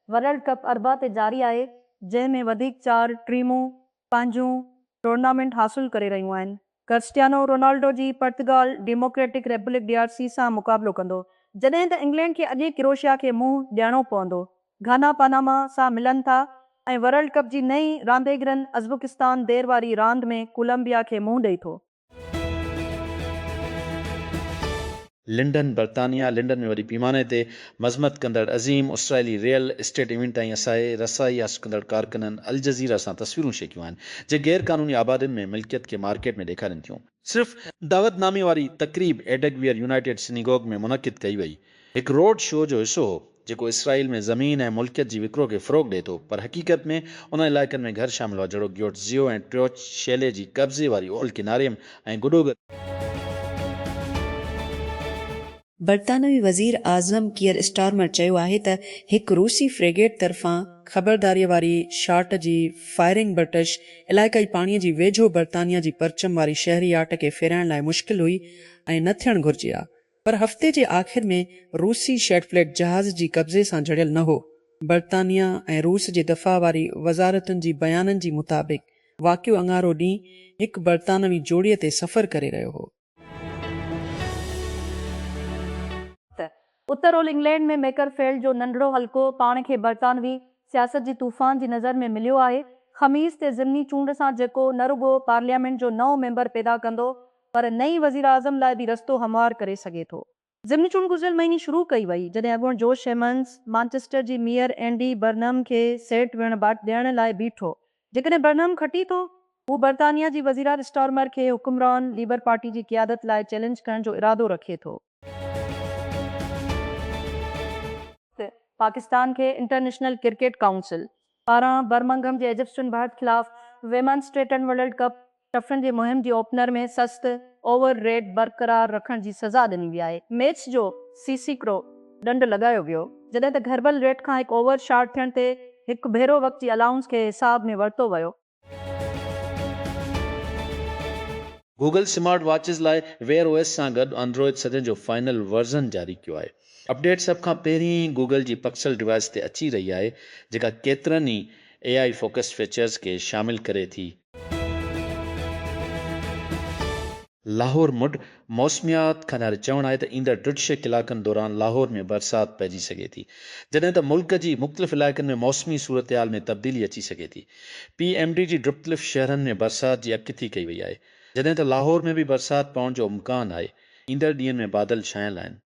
World कप अरबा ते जारी आहे, जंहिंमें वधीक 4 टीमूं पंहिंजूं टूर्नामेंट हासिल करे रहियूं आहिनि। क्रिस्टियानो रोनाल्डो जी पुर्तगाल डेमोक्रेटिक रिपब्लिक DRC सां मुक़ाबिलो कंदो, जॾहिं त इंग्लैंड खे अॼु क्रोएशिया खे मुंहुं ॾियणो पवंदो। घाना पनामा सां मिलनि था ऐं वर्ल्ड कप जी नई रांदीगरनि उज़्बेकिस्तान देर वारी रांदि में कोलंबिया खे मुंहुं ॾेई थो। लिंडन बर्तानिया लिंडन में वरी पैमाने ते मज़मत कंदड़ अज़ीम ऑस्ट्रेली रियल एस्टेट इवेंट ऐं असांजे रसाई हासिल कंदड़ कारकुननि अल जज़ीरा सां तस्वीरूं शेकियूं आहिनि, जे गैर क़ानूनी आबादियुनि में मिल्कियत खे मार्केट में ॾेखारनि थियूं। सिर्फ़ दावतनामे वारी तक़रीब एडगवियर यूनाइटेड सिनीगोग में मुनक़िद कई वई। हिकु रोड शो जो हिसो हो जेको इसराइल में ज़मीन ऐं मुल्कियत जी विकिरो खे फ़रोग़ ॾिए थो, पर हक़ीक़त में उन इलाइक़नि में घर शामिल हुआ जहिड़ो ग्योट्ज़ियो ऐं ट्रोच शैले जी कब्ज़े वारी ओल किनारियम ऐं गुडोगर। बरतानवी वज़ीर आज़म कियर स्टारमर चयो आहे त हिकु रूसी फ्रेगेट तरफ़ां ख़बरदारीअ वारी शाट जी फायरिंग ब्रिटिश इलाइक़ाई पाणीअ जी वेझो बरतानिया जी परचम वारी शहरी याट खे फेराइण लाइ मुश्किल हुई ऐं न थियणु घुरिजे हा, पर हफ़्ते जे आख़िर में रूसी शेटफ्लेट जहाज़ जी कब्ज़े सां जड़ियल न हो। बरतानिया ऐं रूस जे दफ़ा वारी वज़ारतुनि जी बयाननि जी मुताबिक़ वाक़ियो अंगारो ॾींहुं हिकु बरतानवी जोड़ीअ ते सफ़र करे रहियो हो। उत्तर ओल इंग्लैंड में मेकरफील्ड जो नंढड़ो हल्को पाण खे बरतानवी सियासत जी तूफ़ान जी नज़र में मिलियो आहे। ख़मीस ते ज़िमनी चूंड सां जेको न रुगो पार्लियामेंट जो नओं मेंबर पैदा कंदो, पर नई वज़ीर आज़म लाइ बि रस्तो हमवार करे सघे थो। ज़िमनी चूंड गुज़िरियल महीने शुरू कई वई, जॾहिं अॻूण जोश हेमंड्स मानचेस्टर जी मेयर एंडी बर्नम खे सेट ॾियण लाइ बीठो। जेकॾहिं बर्नम खटी थो, हू बरतानिया जी वज़ीरा स्टारमर खे हुकुमरान लीबर पार्टी जी क़ियादत लाइ चैलेंज करण जो इरादो रखे थो। पाकिस्तान के इंटरनेशनल क्रिकेट काउंसिल पारां बर्मिंघम जे एजिप्शियन भारत खिलाफ वेमेन्स T10 वर्ल्ड कप टफरनि जी मुहिम जी ओपनर में सस्त ओवर रेट बरक़रार रखण जी सज़ा ॾिनी वई आहे। मैच जो सीसीक्रो ॾंड लॻायो वियो, जॾहिं त घरबल रेट खां हिकु ओवर शॉट थियण ते हिकु भेरो वक़्त जी अलाउंस खे हिसाब में वरितो वियो। गूगल स्मार्ट वॉचिस लाइ वेयर OS सां गॾु एंड्रॉइड 7 जो फाइनल वर्ज़न जारी कयो आहे। अपडेट सभ खां पहिरीं गूगल जी पिक्सल डिवाइस ते अची रही आहे, जेका केतिरनि ई AI फोकस फीचर्स खे शामिल करे थी। लाहौर मुड मौसमियात खनार चवणु आहे त ईंदड़ 6 कलाकनि दौरान लाहौर में बरसाति पइजी सघे थी, जॾहिं त मुल्क जी मुख़्तलिफ़ इलाइक़नि में मौसमी सूरतहाल में तब्दीली अची सघे थी। PMD जी मुख़्तलिफ़ शहरनि में बरसाति जी अॻकथी कई वई आहे, जॾहिं त लाहौर में बि बरसाति पवण जो इम्कान आहे। ईंदड़ ॾींहंनि में बादल छायल आहिनि।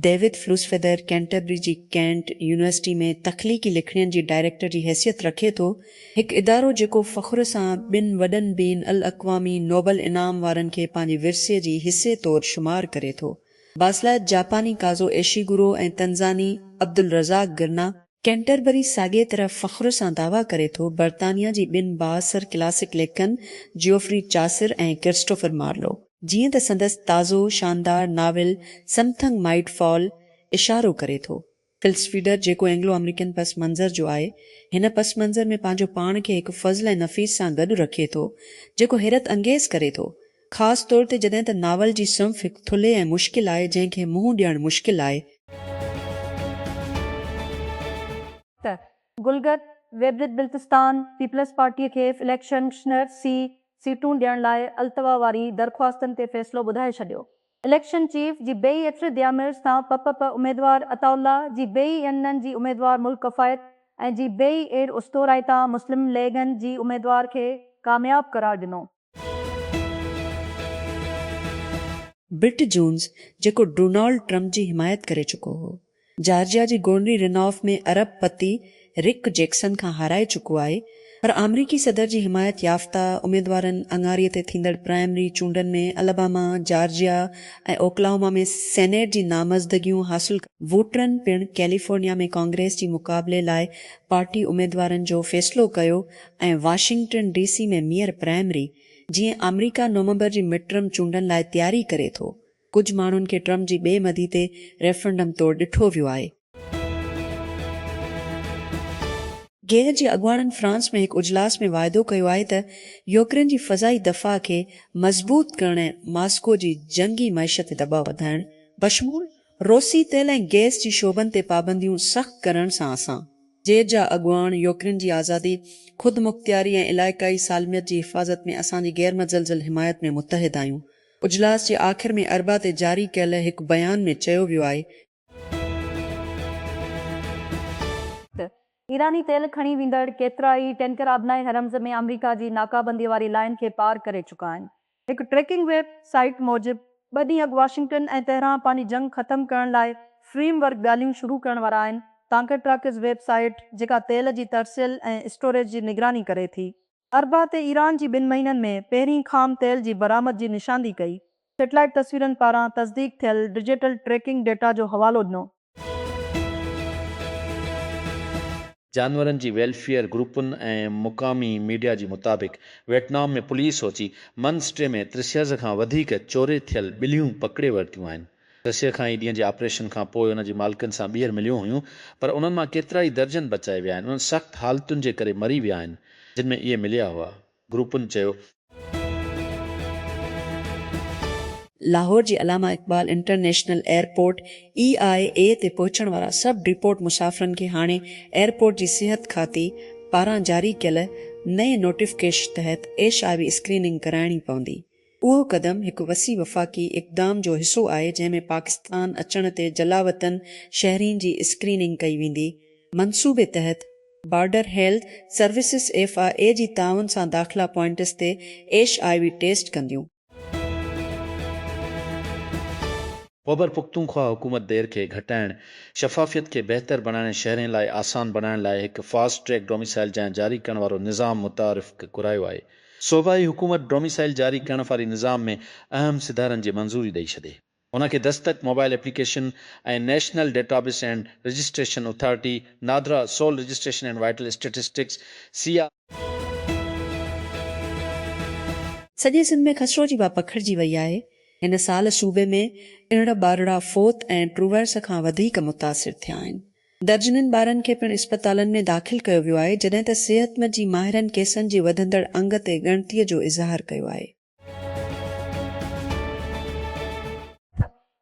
डेविड फ्लूसफेदर कैंटरबरी जी कैंट यूनिवर्सिटी में तख़लीक़ी लिखणियनि जी डायरेक्टर जी हैसियत रखे थो, हिकु इदारो जेको फ़ख्र सां ॿिनि वॾनि बीन अल अक़वामी नोबल इनाम वारनि खे पंहिंजे विरसे जी हिसे तौरु शुमार करे थो। बासलात जापानी काज़ो एशीगुरो ऐं तंज़ानी अब्दुल रज़ाक गिरना कैंटरबरी साॻे तरह फ़ख्र सां दावा करे थो बरतानिया जी ॿिनि बाअसर क्लासिक लेखकनि जियोफ्री चासर ऐं क्रिस्टोफर मार्लो, जीअं त संदसि ताज़ो शानदार नाविल समथिंग माइट फॉल इशारो करे थो। फिल्सफीडर जेको एंग्लो अमेरिकन पस मंज़र जो आहे, हिन पस मंज़र में पंहिंजो पाण खे हिकु फज़ल ऐं नफ़ीस सां गॾु रखे थो, जेको हैरत अंगेज़ करे थो, ख़ासि तौर ते जॾहिं त नावल जी सिंफ़ हिकु थुल्हे ऐं मुश्किल आहे, जंहिंखे मुंहुं ॾियणु मुश्किल आहे। गुलगत वेबरित बिल्तिस्तान पीपल्स पार्टीअ खे इलेक्शनर सीटूं ॾियण लाइ अल्तवा वारी दरख़्वास्तनि ते फ़ैसिलो ॿुधाए छॾियो। इलेक्शन चीफ जी बेई एफरिद यामिर सां PPP उम्मीदवार अताउल्ला जी बेई एनन जी उम्मीदवार मुल्क कफ़ायत ऐं जी बेई एड उस्तोराइता मुस्लिम लीगन जी उम्मीदवार खे कामयाब करार ॾिनो। ब्रिट जोन्स जेको डोनाल्ड ट्रंप जी हिमायत करे चुको हो, जॉर्जिया जी गोर्नी रिनॉफ में अरब पति रिक जैक्सन खां हाराए चुको आहे, पर अमरीकी सदर जी हिमायत याफ़्ता उम्मीदवारनि अंगारीअ ते थींदड़ प्राइमरी चूंडनि में अलाबामा, जॉर्जिया ऐं ओक्लाहोमा में सेनेट जी नामज़दगियूं हासिल वोटरनि पिणु कैलिफोर्निया में कांग्रेस जी मुक़ाबले लाइ पार्टी उम्मीदवारनि जो फ़ैसिलो कयो ऐं वाशिंगटन DC में मेयर प्राइमरी जीअं अमरीका नवंबर जी मिडटर्म चूंडनि लाइ तयारी करे थो, कुझु माण्हुनि खे ट्रंप जी ॿिए मदी ते रेफरेंडम तौरु ॾिठो वियो आहे। गेर जी अॻुवाणनि फ्रांस में हिकु इजलास में वाइदो कयो आहे त यूक्रेन जी फ़ज़ाई दफ़ा खे मज़बूत करण ऐं मास्को जी जंगी मैशत ते दॿाउ वधाइण बशमूल रोसी तेल ऐं गैस जी शोबनि ते पाबंदियूं सख़्त करण सां असां जेर जा अॻुवाण योकरिन जी आज़ादी ख़ुदि मुख़्तियारी ऐं इलाइक़ाई सालमियत जी हिफ़ाज़त में असांजी गैर मज़लज़ल हिमायत में मुतहिद आहियूं। उजलास जे आख़िर में अरबा ते जारी कयल हिकु बयान में चयो वियो आहे ईरानी तेल खणी वेंदड़ केतिरा ई टैंकर आबनाए हरम्ज़ में अमरीका जी नाकाबंदी वारी लाइन खे पार करे चुका आहिनि। हिकु ट्रैकिंग वेबसाइट मूजिबि 2 ॾींहं अॻु वाशिंगटन ऐं तेहरान पंहिंजी जंग ख़तमु करण लाइ फ्रेमवर्क ॻाल्हियूं शुरू करण वारा आहिनि। तांकर ट्रकिस वेबसाइट जेका तेल जी तरसिल ऐं स्टोरेज जी निगरानी करे थी, अरबा ते ईरान जी 2 महीननि में पहिरीं खाम तेल जी बरामद जी निशानदी कई। सैटेलाइट तस्वीरनि पारां तस्दीक थियल डिजिटल ट्रैकिंग डेटा जो हवालो ॾिनो। जानवरनि जी वेलफेयर ग्रुपनि ऐं मुक़ामी मीडिया जी मुताबिक़ वियतनाम में पुलिस सोची मंस्टे में 63 खां वधीक चोरी थियल ॿिलियूं पकिड़े वरितियूं आहिनि। 10 खां ई ॾींहं जे ऑपरेशन खां पोइ उन जी मालिकनि सां ॿीहर मिलियूं हुयूं, पर उन्हनि मां केतिरा ई दर्जन बचाए विया आहिनि। उन्हनि सख़्त हालतुनि जे करे मरी विया आहिनि जिन में इहे मिलिया हुआ। ग्रुपनि चयो लाहौर जी अलामा इक़बाल इंटरनेशनल एयरपोर्ट EIA ते पहुचण वारा सभु डिपोर्ट मुसाफ़िरनि खे हाणे एयरपोर्ट जी सिहत खाती पारां जारी कयल नए नोटिफिकेशन तहत HIV स्क्रीनिंग कराइणी पवंदी। उहो क़दम हिकु वसी वफ़ाक़ी इक़दाम जो हिसो आहे जंहिंमें पाकिस्तान अचण ते जलावतन शहरीन जी स्क्रीनिंग कई वेंदी। मंसूबे तहत बॉर्डर हेल्थ सर्विसिस FIA जी ताउन सां दाख़िला पॉइंट्स ते HIV टेस्ट कंदियूं। ओभर पुख्तूनख्वा हुकूमत देर खे घटाइण, शफ़ाफ़ियत खे बहितर बणाइण, शहरनि लाइ आसान बणाइण लाइ हिकु फास्ट ट्रैक डोमिसाइल जारी करण वारो निज़ाम मुतारिफ़ घुरायो आहे। सूबाई हुकूमत डोमिसाइल जारी करण वारी निज़ाम में अहम सिधारनि जी मंज़ूरी ॾेई छॾे। उनखे दस्तक मोबाइल एप्लीकेशन ऐं national database and registration authority, NADRA सोल रजिस्ट्रेशन एंड वाइटल स्टेटिस्टिक्स सिया सॼे सिंध में ख़सरो जी बाहि पखिड़िजी वई आहे। हिन साल सूबे में इणड़ ॿारड़ा फोत ऐं ट्रूवर्स खां वधीक मुतासिर थिया आहिनि। दर्जननि ॿारनि खे पिणु इस्पतालनि में दाख़िल कयो वियो आहे, जॾहिं त सिहतमत जी माहिरनि केसनि जी वधंदड़ अंग ते ॻणतीअ जो इज़हार कयो आहे।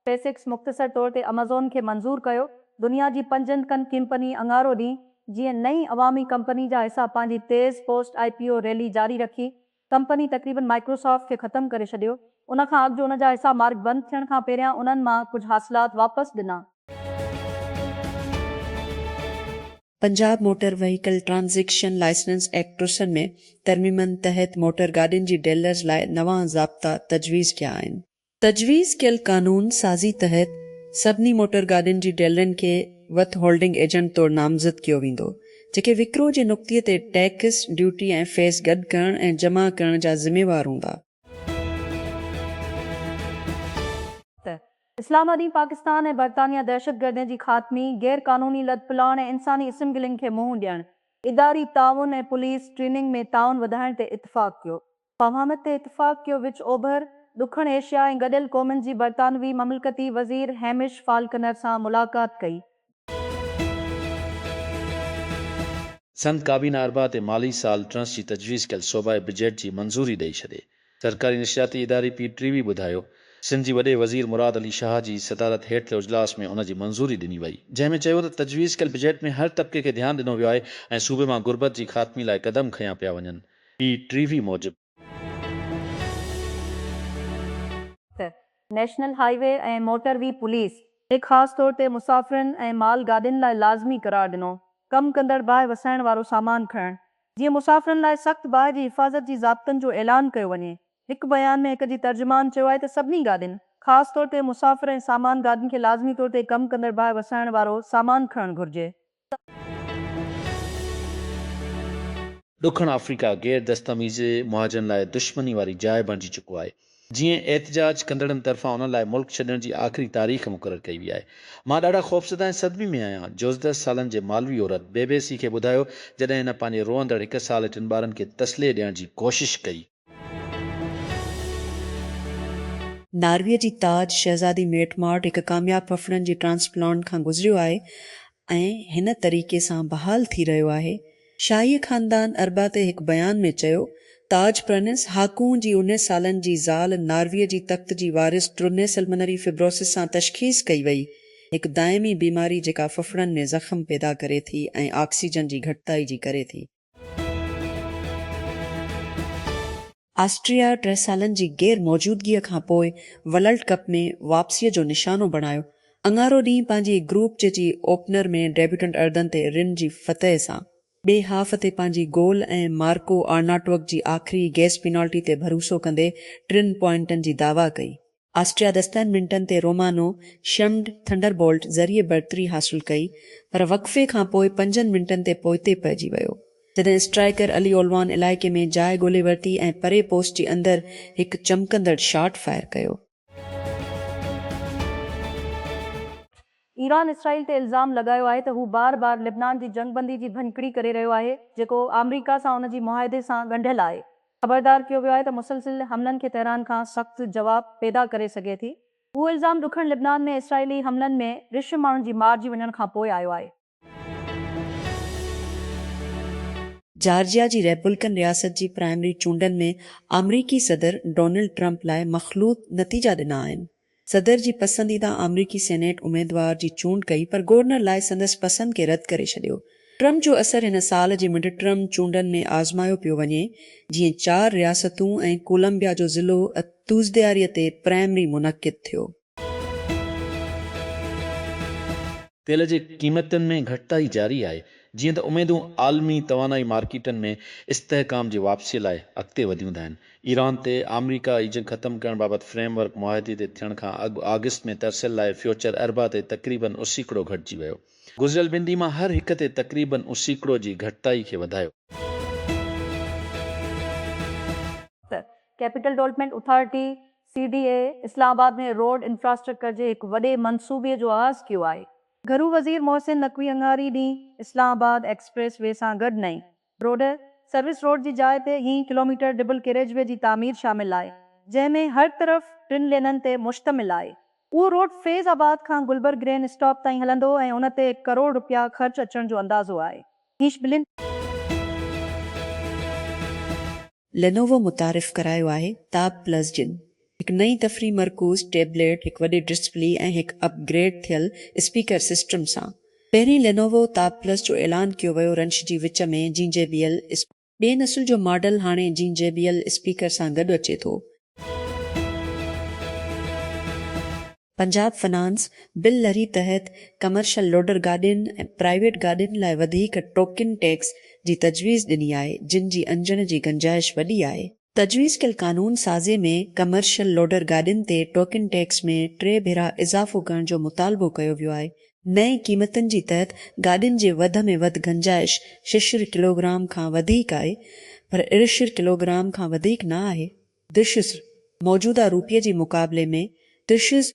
स्पेसएक्स मुख़्तसर तौर ते अमेज़ॉन खे मंज़ूर कयो। दुनिया जी 5 कंपनी अंगारो ॾींहुं जीअं नई अवामी कंपनी जा हिसा पंहिंजी तेज़ पोस्ट IPO रैली जारी रखी, कंपनी तक़रीबन माइक्रोसॉफ्ट खे ख़तमु करे छॾियो। उन खां अॻु जो उन जा हिसा मार्क बंदि थियण खां पहिरियां उन्हनि मां कुझु हासिलात वापसि ॾिना। Punjab motor vehicle transaction licence act टुसन में तरमीमनि तहत मोटर गाॾियुनि जी डीलर्स लाइ नवां ज़ाब्ता तजवीज़ कया आहिनि। तजवीज़ कयल कानून साज़ी तहत सभिनी मोटर गाॾियुनि जी डीलरनि खे वथ होल्डिंग एजेंट तौरु नामज़द कयो वेंदो, जेके विकिरो जे नुक़्ते ते टैक्स, ड्यूटी ऐं फैस गॾु करण ऐं जमा करण जा ज़िम्मेवार हूंदा। इस्लाम ॾींहुं पाकिस्तान ऐं बरतानिया दहशतगर्दी जी ख़ात्मी, गैर क़ानूनी लदपलाण ऐं इंसानी इस्म गिलिंग खे मुंहुं ॾियण, इदारी ताउन ऐं पुलिस ट्रेनिंग में ताउन वधाइण ते इतफ़ाक़ कयो। फ़हामत ते इतफ़ाक़ कयो। विच ओभर, ॾुखण एशिया ऐं गॾियल क़ौमुनि जी बरतानवी ममलकती वज़ीर हैमिश फाल्कनर सां मुलाक़ात कई। संद काबीना अरबा ते माली साल ट्रस्ट जी तजवीज़ कयल सूबाई बजट जी मंज़ूरी ॾेई छॾे। सरकारी नशियाती इदारे PTV ॿुधायो, सिंध जी वॾे वज़ीर मुराद अली शाह जी सदारत हेठि थियल इजलास में उन जी मंज़ूरी ॾिनी वई, जंहिं में चयो त तजवीज़ कयल बजट में हर तबिके खे ध्यानु ॾिनो वियो आहे ऐं सूबे मां गुरबत जी ख़ात्मी लाइ क़दम खयां पिया वञनि। PTV मूजिबि नेशनल हाईवे ऐं मोटरवी पुलिस एक ख़ासि तौर ते मुसाफ़िरनि ऐं माल गाॾियुनि लाइ लाज़मी करार ॾिनो। कमु कंदड़ बाहि वसाइण वारो सामान खणणु, जीअं मुसाफ़िरनि लाइ सख़्त बाहि जी हिफ़ाज़त जी ज़ाब्तनि जो ऐलान कयो वञे। हिकु बयान में हिक जी तर्जुमान चयो आहे त सभिनी गाॾियुनि, ख़ासि तौर ते मुसाफ़िर ऐं सामान गाॾियुनि खे लाज़मी तौर ते कमु कंदड़ बाहि वसाइण वारो सामान खणणु घुरिजे। ॾुखण अफ्रीका गैर दस्तावेज़ी मुहाजिरनि लाइ दुश्मनी वारी जाइ बणिजी चुको आहे। जीअं एहतजाज कंदड़नि तरफ़ां उन लाइ मुल्क छॾण जी आख़िरी तारीख़ मुक़ररु कई वई आहे। मां ॾाढा ख़ौफ़ज़दा ऐं सदमे में आहियां, 14 सालनि जे मालवी औरत BBC खे ॿुधायो जॾहिं हिन पंहिंजे रोअंदड़ 1 साल 3 ॿारनि खे तसले ॾियण जी कोशिश कई। नार्वे जी ताज शहज़ादी मेटमार्ट हिकु कामयाब फफड़नि जी ट्रांसप्लांट खां गुज़रियो आहे ऐं हिन तरीक़े सां बहाल थी रहियो आहे। शाही ख़ानदान अरबा ते हिकु बयान में चयो, ताज प्रिंस हाकून जी 19 सालनि जी ज़ाल नार्वे जी तख़्त जी वारिस ट्रुने सल्मनरी फिब्रोसिस सां तशख़ीस कई वई, हिकु दाइमी बीमारी जेका फफड़नि में ज़ख़्म पैदा करे थी ऐं ऑक्सीजन जी घटिताई जी करे थी। ऑस्ट्रिया 3 सालनि जी गैर मौजूदगीअ खां पोइ वर्ल्ड कप में वापसीअ जो निशानो बणायो। अंगारो ॾींहुं पंहिंजी ग्रुप जे ओपनर में डेब्यूटेंट अर्दनि ते रिन जी फतह सां ॿिए हाफ ते पंहिंजी गोल ऐं मार्को आर्नाटोक जी आख़िरी गैस पेनाल्टी ते भरोसो कंदे 3 पॉइंटनि जी दावा कई। ऑस्ट्रिया 10 मिंटनि ते रोमानो शम्ड थंडरबोल्ट ज़रिए बरतरी हासिल कई, पर वक़फ़े खां पोइ 5 मिंटनि ते पोइते पइजी वियो जॾहिं स्ट्राइकर अली ओलवान इलाइक़े में जाइ ॻोल्हे वरिती ऐं परे पोस्ट जे अंदरि हिकु चमकंदड़ शॉट फायर कयो। ईरान इसराइल ते इल्ज़ाम लॻायो आहे त हू बार बार लिबनान जी जंगबंदी जी भञकिड़ी करे रहियो आहे, जेको अमरीका सां उन जी मुआहिदे सां ॻंढियल आहे। ख़बरदार कयो वियो आहे त मुसलसिल हमलनि खे तेहरान खां सख़्तु जवाब पैदा करे सघे थी। उहो इल्ज़ाम ॾुखण लिबनान में इसराइली हमलनि में रिश माण्हुनि जी मारिजी वञण खां पोइ आयो आहे। जॉर्जिया जी रिपब्लिकन रियासत जी प्राइमरी चूंडनि में अमरीकी सदर डोनाल्ड ट्रंप लाइ मख़लूत नतीजा ॾिना आहिनि। सदर जी पसंदीदा अमरीकी सेनेट उम्मीदवार जी चूंड कई, पर गवर्नर लाइ संदसि पसंदि खे रद्द करे छॾियो। ट्रंप जो असर हिन साल जी मिड टर्म चूंडनि में आज़मायो पियो वञे, जीअं 4 रियासतूं ऐं कोलंबिया जो ज़िलो तूज़दियारीअ ते प्राइमरी मुनक़िद थियो। तेल जी क़ीमतनि में घटिताई जारी आहे, जीअं त उमेदूं आलमी तवानाई मार्केटनि में इस्तेहकाम जी वापसीअ लाइ अॻिते वधियूं था आहिनि। ईरान ते अमरीका जंग ख़तमु करण बाबति फ्रेमवर्क मुआहिदे ते थियण खां अॻु ऑगस्ट में तरसियल लाइ फ्यूचर अरबा ते तक़रीबन उसीकड़ो घटिजी वियो। गुज़िरियल 2 ॾींहं मां हर हिक ते तक़रीबन उसीकड़ो जी घटिताई खे वधायो। Capital development authority CDA Islamabad में रोड इंफ्रास्ट्रक्चर जे हिकु वॾे मंसूबे जो आगाज़ कयो आहे। घरू वज़ीर मोहसिन नक़वी अंगारी ॾींहुं इस्लामाबाद एक्सप्रेस वे सां गॾु नई रोड सर्विस रोड जी जाइ ते 1 किलोमीटर डबल कैरेजवे जी तामीर शामिल आहे, जंहिंमें हर तरफ़ 3 लेननि ते मुश्तमिल आहे। उहो रोड फैज़ आबाद खां गुलबर्ग ग्रेन स्टॉप ताईं हलंदो ऐं उन ते ₹1 करोड़ ख़र्च अचण जो अंदाज़ो आहे। लेनोवो मुतारिफ़ करायो आहे ताब प्लस जिन, हिकु नई तफ़री मरकूज़ टेबलेट, हिकु वॾे डिस्प्ले ऐं हिकु अपग्रेड थियल स्पीकर सिस्टम सां। पहिरीं लेनोवो ताब प्लस जो ऐलान कयो वियो रंश जी विच में JBL ॿिए नस्ल जो मॉडल हाणे JBL स्पीकर सां गॾु अचे थो। पंजाब फाइनेंस बिल लरी तहत कमर्शियल लोडर गाॾियुनि ऐं प्राइवेट गाॾियुनि लाइ वधीक टोकन टैक्स जी तजवीज़ ॾिनी आहे, जिन जी अंजण जी गुंजाइश वॾी आहे। तजवीज़ कयल कानून साज़े में कमर्शियल लोडर गाॾियुनि ते टोकन टैक्स में 3 भेरा इज़ाफ़ो करण जो मुतालबो कयो वियो आहे। नई क़ीमतनि जी तहत गाॾियुनि जे वध में वधि गुंजाइश 6 किलोग्राम खां वधीक आहे, पर 6 किलोग्राम खां वधीक न आहे। दिशस मौजूदा रुपये जी मुक़ाबले में दिशस